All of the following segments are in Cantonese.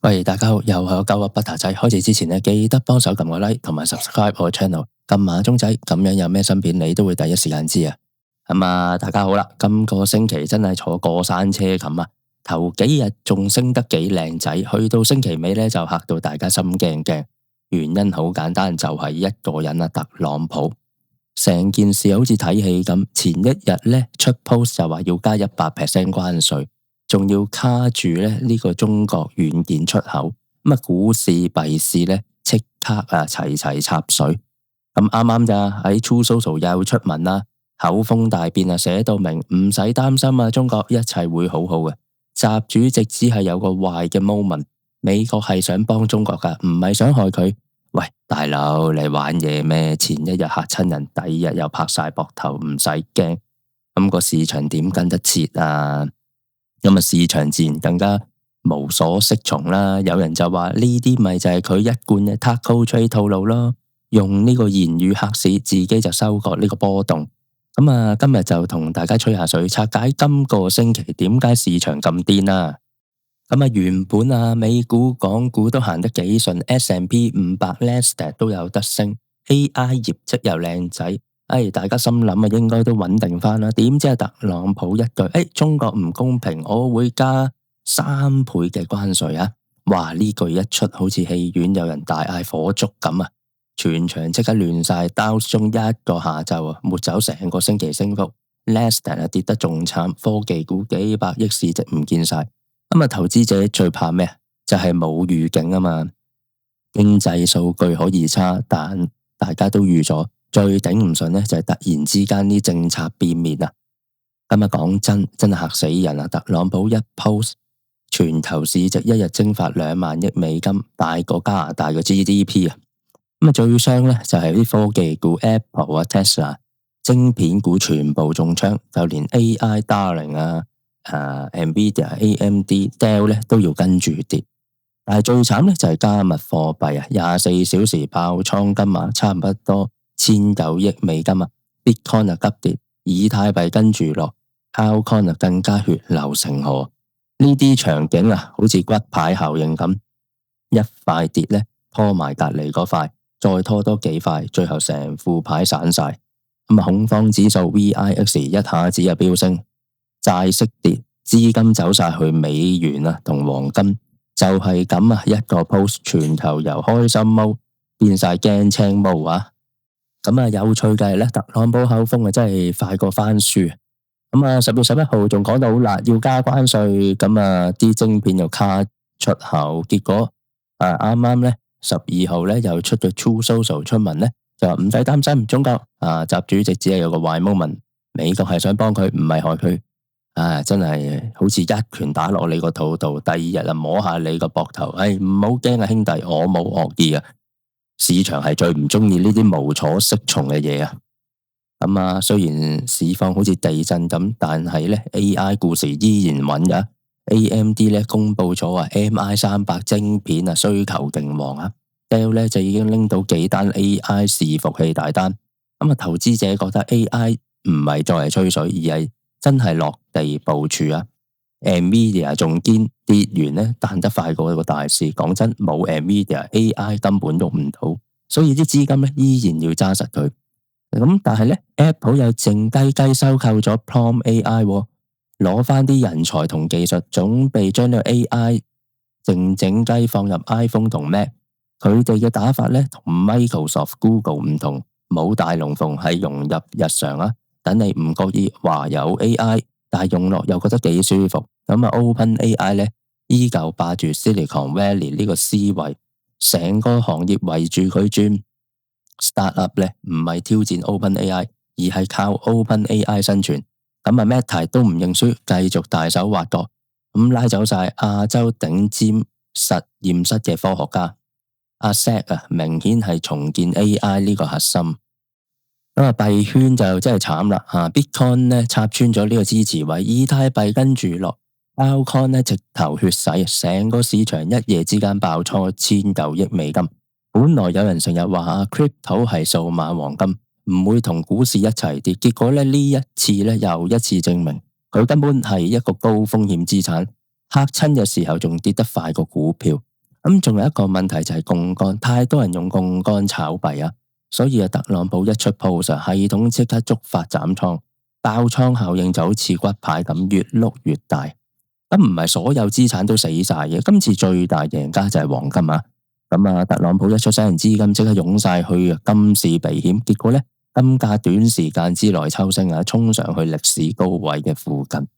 喂，大家好，又係我鳩噏 Butter 仔。開始之前呢，記得幫手撳個 like 同埋 subscribe 我嘅 channel，撳埋鐘仔，咁樣有咩新片你都會第一時間知啊。大家好啦，今個星期真係坐過山車咁啊，頭幾日仲升得幾靚仔，去到星期尾呢就嚇到大家心驚驚。原因好簡單，就係一個人啊，特朗普。成件事好似睇戲咁，前一日呢出 post 就話要加100% 關稅。仲要卡住呢個中國軟件出口，股市幣市呢即刻齊齊插水。咁啱啱咋喺 True Social 又出文啦，口風大變啊，寫到明唔使擔心啊，中國一切會好好嘅。習主席只係有個壞嘅 moment，美國係想幫中國噶，唔係想害佢。喂，大佬你玩嘢咩？前一日嚇親人，第二日又拍晒膊頭，唔使驚。咁個市場點跟得切啊？市場自然更加無所適從啦。有人就話呢啲咪就係佢一貫嘅 taco trade 套路咯，用呢個言語嚇市，自己就收割呢個波動。今日就同大家吹下水，拆解今個星期點解市場咁癲啦。原本美股、港股都行得幾順，S&P 500 Nasdaq 都有得升 ，AI 業績又靚仔。大家心諗應該都穩定翻啦。點知特朗普一句，中國唔公平，我會加3倍嘅關稅啊！哇，呢句一出，好似戲院有人大嗌火燭咁啊！全場即刻亂晒，道中一個下晝抹走成個星期升幅。Nasdaq 跌得仲慘，科技股幾百億市值唔見晒。投資者最怕咩？就係冇預警啊嘛。經濟數據可以差，但大家都預咗。最頂唔順呢，就係突然之間啲政策變面啊！講真係嚇死人啊！特朗普一 post， 全球市值一日蒸發2萬億美金，大過加拿大嘅 GDP 啊！最傷呢，就係啲科技股 Apple 啊、Tesla， 晶片股全部中槍，就連 AI Darling Nvidia、AMD、Dell 呢都要跟住跌。但係最慘呢，就係加密貨幣啊，24小時爆倉金額差唔多1,900億美金啊 ，Bitcoin 急跌，以太幣跟住落 ，Altcoin 更加血流成河。呢啲場景好似骨牌效應咁，一塊跌呢，拖埋隔籬嗰塊，再拖多幾塊，最後成副牌散晒。恐慌指數 VIX 一下子飆升，債息跌，資金走晒去美元同黃金，就係咁一個 post， 全球由開心毛變晒驚青毛啊！有趣嘅係咧，特朗普口風真係快過番薯。10月11號仲講到好辣，要加關稅，啲晶片又卡出口，結果啱啱咧12號咧又出咗 True Social 出文咧，就話唔使擔心，中國習主席只係有個壞 moment， 美國係想幫佢，唔係害佢。真係好似一拳打落你個肚度，第二日摸下你個膊頭，唔好驚啊兄弟，我冇惡意啊！市場係最唔中意呢啲無所適從嘅嘢啊！雖然市況好似地震咁，但係咧 AI 故事依然穩嘅。AMD 咧公布咗MI300 晶片需求勁旺啊 ，Dell 咧就已經拎到幾單 AI 伺服器大單。投資者覺得 AI 唔係再係吹水，而係真係落地部署啊。Nvidia 仲堅跌完呢，彈得快過個大市。講真，冇 Nvidia AI 根本喐唔到，所以啲資金呢依然要揸實佢。但係呢 Apple 又靜雞雞收購咗 Plum AI，攞翻啲人才同技術，準備將呢個 AI 靜雞放入 iPhone 同 Mac。佢哋嘅打法呢同 Microsoft、Google 唔同，冇大龍鳳，係融入日常啊。等你唔覺意話有 AI。但係用落又覺得幾舒服。OpenAI 呢，依舊霸住 Silicon Valley 呢個思維，成個行業圍住佢轉。Startup 呢唔係挑戰 OpenAI， 而係靠 OpenAI 生存。Meta 都唔認輸，繼續大手挖角，拉走晒亞洲頂尖實驗室嘅科學家。阿 Zach 明顯係重建 AI 呢個核心。幣圈就真係慘啦，Bitcoin 呢插穿咗呢個支持位，以太幣跟住落 Altcoin 呢直頭血洗，成個市場一夜之間爆倉1,900億美金。本來有人成日話Crypto 係數碼黃金，唔會同股市一齊跌，結果呢一次呢又一次證明佢根本係一個高風險資產，嚇親嘅時候仲跌得快過股票。咁仲有一個問題就係槓桿，太多人用槓桿炒幣啊，所以特朗普一出 post，系統即刻觸發斬倉，爆倉效應就好似骨牌咁越碌越大。咁唔係所有資產都死晒嘅，今次最大贏家就係黃金啊。咁特朗普一出聲，資金即刻湧晒去金市避險，結果呢，金價短時間之內抽升啊，衝上去歷史高位嘅附近。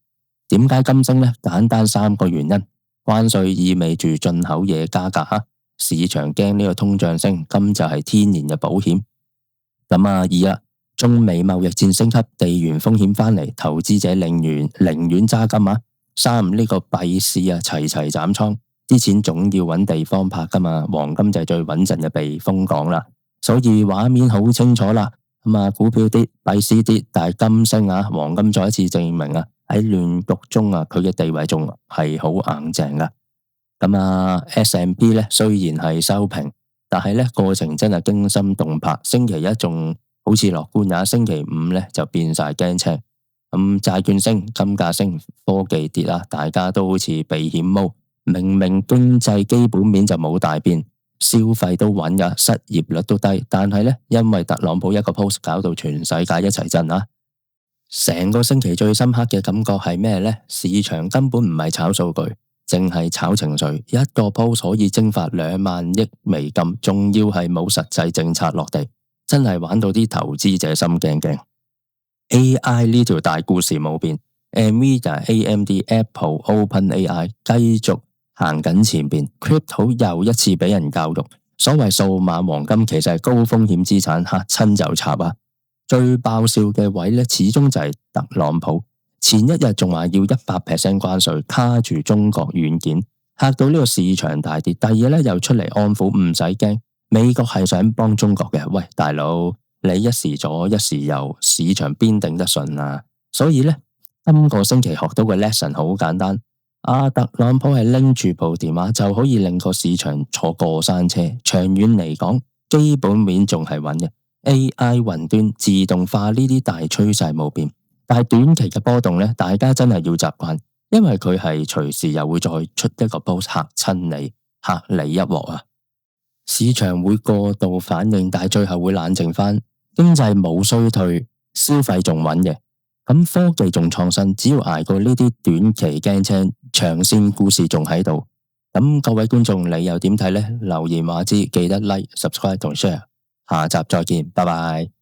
點解金升呢？簡單3個原因。關稅意味住進口嘢加價，市場驚呢個通脹升，金就係天然嘅保險。2中美貿易戰升級，地緣風險返嚟，投資者寧願揸金啊。3呢個幣市齊齊斬倉，啲錢總要揾地方拍噶嘛，黃金就係最穩陣嘅避風港啦。所以畫面好清楚啦。股票跌，幣市跌，但係金升啊，黃金再一次證明喺亂局中佢嘅地位仲係好硬淨噶。S&P 呢雖然係收平，但係呢過程真係驚心動魄。星期一仲好似樂觀，星期五呢就變晒驚青。債券升，金價升，科技跌啦，大家都好似避險毛。明明經濟基本面就冇大變，消費都穩噶，失業率都低，但係呢，因為特朗普一個 post 搞到全世界一齊震啊！成個星期最深刻嘅感覺係咩呢？市場根本唔係炒數據，淨係炒情緒。一個 post 可以蒸發2萬億美金，仲要係冇實際政策落地，真係玩到啲投資者心驚驚。AI 呢條大故事冇變 ，NVIDIA、AMD、Apple、OpenAI 繼續行緊前邊 ，Crypto 又一次俾人教育。所謂數碼黃金其實係高風險資產，嚇親就插啊！最爆笑嘅位呢，始終就係特朗普前一日仲話要100% 關稅，卡住中國軟件，嚇到呢個市場大跌。第二日呢，又出嚟安撫，唔使驚，美國係想幫中國嘅。喂，大佬，你一時左一時右，市場邊頂得順啊？所以呢，今個星期學到嘅 lesson 好簡單，特朗普係拎住部電話就可以令個市場坐過山車。長遠嚟講，基本面仲係穩嘅。AI 雲端自動化呢啲大趨勢冇變，但係短期嘅波動呢，大家真係要習慣，因為佢係隨時又會再出一個 post 嚇親你，嚇你一鑊啊！市場會過度反應，但係最後會冷靜翻，經濟冇衰退，消費仲穩嘅，咁科技仲創新，只要捱過呢啲短期驚青，長線故事仲喺度。咁各位觀眾你又點睇呢？留言話知，記得 like、subscribe 同 share。下集再見，拜拜。